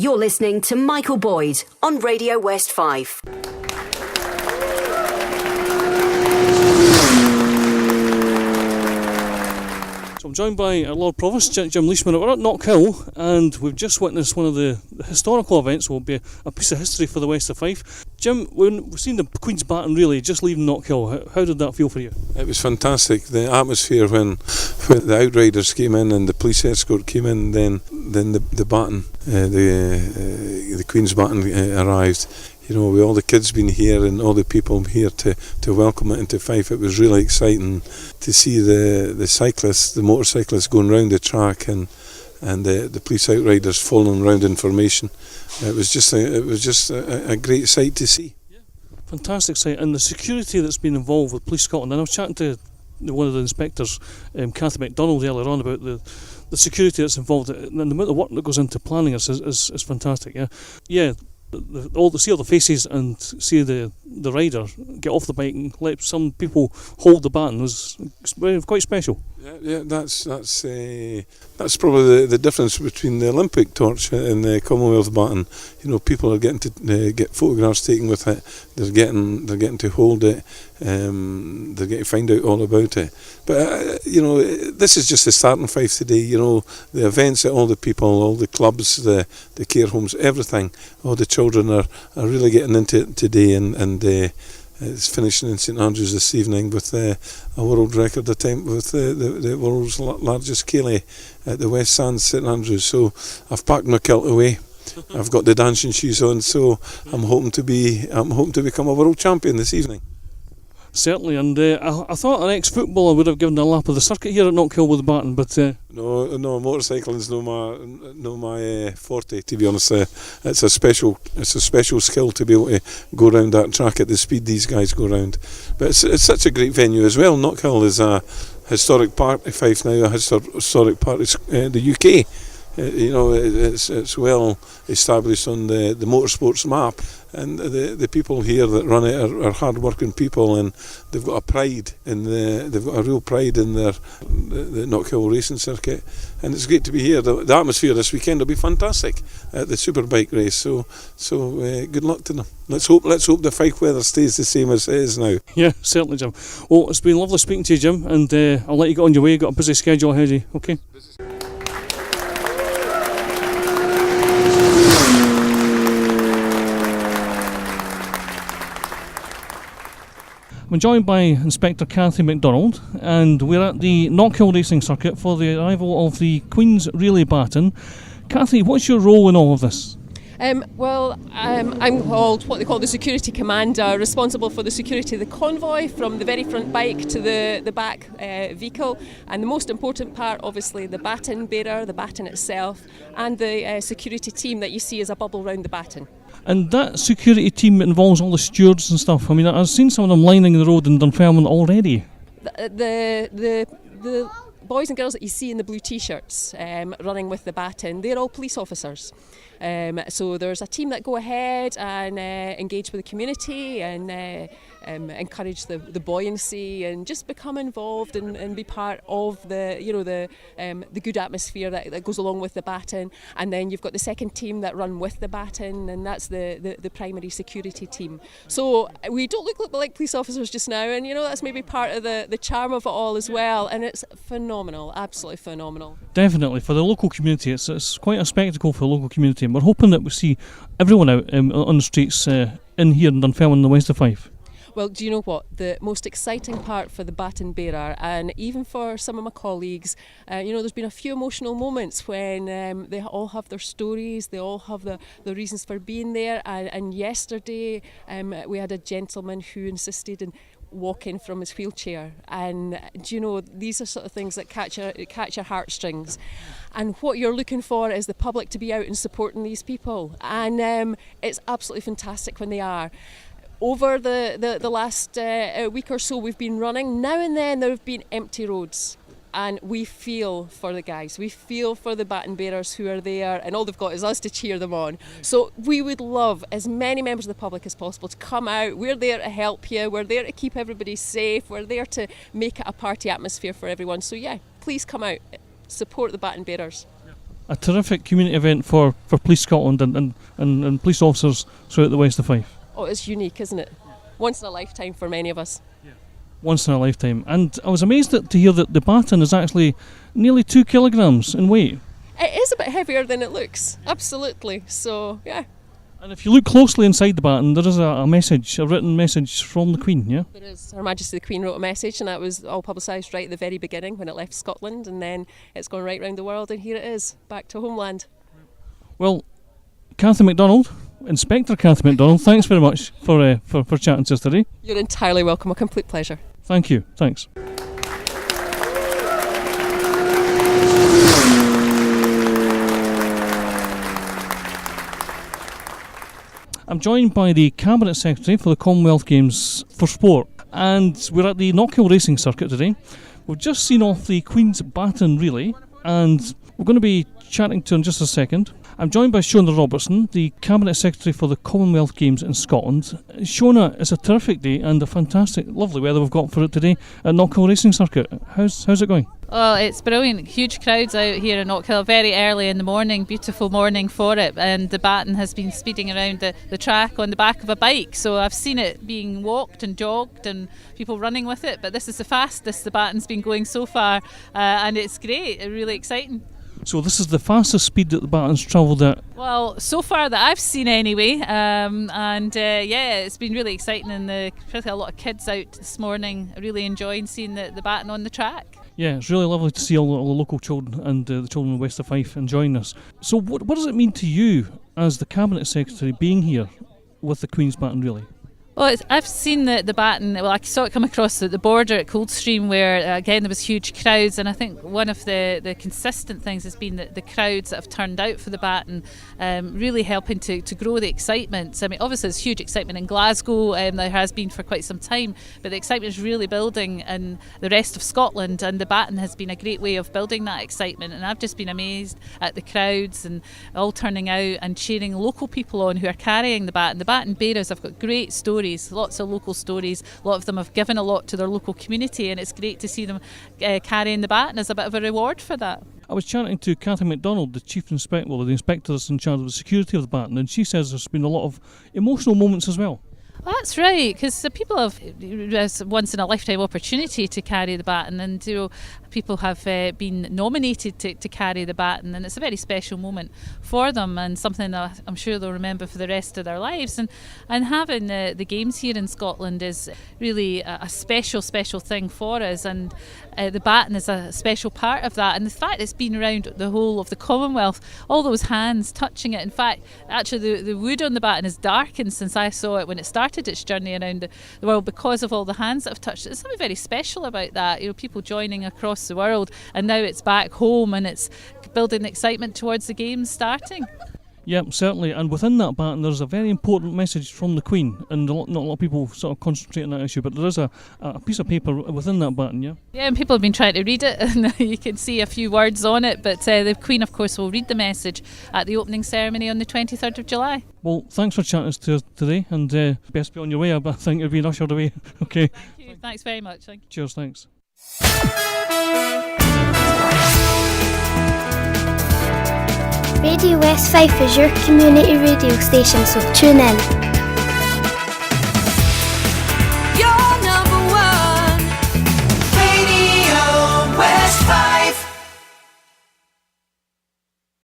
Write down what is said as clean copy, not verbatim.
You're listening to Michael Boyd on Radio West 5. So I'm joined by our Lord Provost, Jim Leishman. We're at Knockhill, and we've just witnessed one of the historical events. Will be a piece of history for the West of Fife. Jim, we've seen the Queen's Baton really just leaving Knockhill. How did that feel for you? It was fantastic. The atmosphere when the outriders came in and the police escort came in, then the Baton, the Queen's Baton arrived. You know, with all the kids being here and all the people here to welcome it into Fife, it was really exciting to see the cyclists, the motorcyclists going round the track and the police outriders following around in formation. It was just a great sight to see. Yeah. Fantastic sight, and the security that's been involved with Police Scotland. And I was chatting to one of the inspectors, Cathy MacDonald, earlier on about the security that's involved, and the amount of work that goes into planning is fantastic. Yeah. All the faces and see the rider get off the bike and let some people hold the baton was quite special. Yeah, that's probably the difference between the Olympic torch and the Commonwealth baton. You know, people are getting to get photographs taken with it. They're getting to hold it. They're getting to find out all about it. But you know, this is just the starting Fife today. You know, the events that all the people, all the clubs, the care homes, everything. All the children are really getting into it today, and it's finishing in St Andrews this evening with a world record attempt with the world's largest ceilidh at the West Sands St Andrews. So I've packed my kilt away. I've got the dancing shoes on, so I'm hoping to become a world champion this evening. Certainly, and I thought an ex-footballer would have given a lap of the circuit here at Knockhill with the baton, but no, motorcycling's no my forte. To be honest, it's a special skill to be able to go around that track at the speed these guys go round. But it's such a great venue as well. Knockhill is a historic part of Fife now, a historic part of the UK. You know, it's well established on the motorsports map, and the people here that run it are hard-working people, and they've got a real pride in the Knockhill racing circuit, and it's great to be here. The atmosphere this weekend will be fantastic at the Superbike race. So good luck to them. Let's hope the Fife weather stays the same as it is now. Yeah, certainly, Jim. Well, it's been lovely speaking to you, Jim, and I'll let you get on your way. You've got a busy schedule ahead of you. Okay. I'm joined by Inspector Cathy MacDonald, and we're at the Knockhill Racing Circuit for the arrival of the Queen's Relay Baton. Cathy, what's your role in all of this? I'm called what they call the security commander, responsible for the security of the convoy from the very front bike to the back vehicle, and the most important part, obviously, the baton bearer, the baton itself, and the security team that you see as a bubble round the baton. And that security team involves all the stewards and stuff. I mean, I've seen some of them lining the road in Dunfermline already. The boys and girls that you see in the blue t-shirts running with the baton, they're all police officers. So there's a team that go ahead and engage with the community and encourage the buoyancy and just become involved and be part of the good atmosphere that goes along with the baton. And then you've got the second team that run with the baton, and that's the primary security team. So we don't look like police officers just now, and that's maybe part of the charm of it all as well. And it's phenomenal, absolutely phenomenal. Definitely, for the local community, it's quite a spectacle for the local community, and we're hoping that we see everyone out on the streets in here in Dunfermline in the west of Fife. Well, do you know what? The most exciting part for the baton bearer, and even for some of my colleagues, there's been a few emotional moments when they all have their stories, they all have the reasons for being there. And yesterday, we had a gentleman who insisted in walking from his wheelchair, and these are sort of things that catch your heartstrings. And what you're looking for is the public to be out and supporting these people, and it's absolutely fantastic when they are. Over the last week or so we've been running, now and then there have been empty roads, and we feel for the guys, we feel for the baton bearers who are there, and all they've got is us to cheer them on. So we would love as many members of the public as possible to come out. We're there to help you, we're there to keep everybody safe, we're there to make it a party atmosphere for everyone. So yeah, please come out, support the baton bearers. a terrific community event for Police Scotland and police officers throughout the west of Fife. Oh, it's unique, isn't it? Once in a lifetime for many of us. Once in a lifetime. And I was amazed to hear that the baton is actually nearly 2 kilograms in weight. It is a bit heavier than it looks, absolutely. So, yeah. And if you look closely inside the baton, there is a message, a written message from the Queen, yeah? There is. Her Majesty the Queen wrote a message, and that was all publicised right at the very beginning when it left Scotland, and then it's gone right round the world, and here it is, back to homeland. Well, Cathy MacDonald, Inspector Cathy MacDonald, thanks very much for chatting to us today. You're entirely welcome, a complete pleasure. Thank you, thanks. I'm joined by the Cabinet Secretary for the Commonwealth Games for Sport, and we're at the Knockhill racing circuit today. We've just seen off the Queen's Baton relay, and we're going to be chatting to her in just a second. I'm joined by Shona Robertson, the Cabinet Secretary for the Commonwealth Games in Scotland. Shona, it's a terrific day and a fantastic, lovely weather we've got for it today at Knockhill racing circuit. How's it going? Well, it's brilliant. Huge crowds out here in Knockhill, very early in the morning, beautiful morning for it, and the Baton has been speeding around the track on the back of a bike, so I've seen it being walked and jogged and people running with it, but this is the fastest the Baton's been going so far, and it's great, really exciting. So this is the fastest speed that the Baton's travelled at? Well, so far that I've seen anyway, yeah, it's been really exciting, and particularly a lot of kids out this morning really enjoying seeing the Baton on the track. Yeah, it's really lovely to see all the local children and the children in West of Fife enjoying this. So what does it mean to you as the Cabinet Secretary being here with the Queen's Baton really? Well, I've seen the Baton. Well, I saw it come across the border at Coldstream, where again there was huge crowds, and I think one of the consistent things has been the crowds that have turned out for the Baton, really helping to grow the excitement. I mean, obviously there's huge excitement in Glasgow, there has been for quite some time, but the excitement is really building in the rest of Scotland, and the Baton has been a great way of building that excitement. And I've just been amazed at the crowds and all turning out and cheering local people on who are carrying the Baton. The Baton bearers have got great stories. Lots of local stories. A lot of them have given a lot to their local community, and it's great to see them carrying the Baton as a bit of a reward for that. I was chatting to Cathy MacDonald, the Chief Inspector, well, the Inspector that's in charge of the security of the Baton, and she says there's been a lot of emotional moments as well. Well, that's right, because people have a once in a lifetime opportunity to carry the Baton, and people have been nominated to carry the Baton, and it's a very special moment for them, and something that I'm sure they'll remember for the rest of their lives. And having the games here in Scotland is really a special thing for us, and the Baton is a special part of that. And the fact it's been around the whole of the Commonwealth, all those hands touching it. In fact, actually the wood on the Baton is darkened since I saw it when it started its journey around the world, because of all the hands that have touched it. There's something very special about that, people joining across the world, and now it's back home and it's building excitement towards the games starting. Yeah, certainly, and within that Baton there's a very important message from the Queen, and not a lot of people sort of concentrate on that issue, but there is a piece of paper within that Baton, yeah? Yeah, and people have been trying to read it, and you can see a few words on it, but the Queen, of course, will read the message at the opening ceremony on the 23rd of July. Well, thanks for chatting to us today, and best be on your way. I think you're being ushered away. Okay. Thank you. Thanks very much. Thank you. Cheers, thanks. Radio West Fife is your community radio station, so tune in.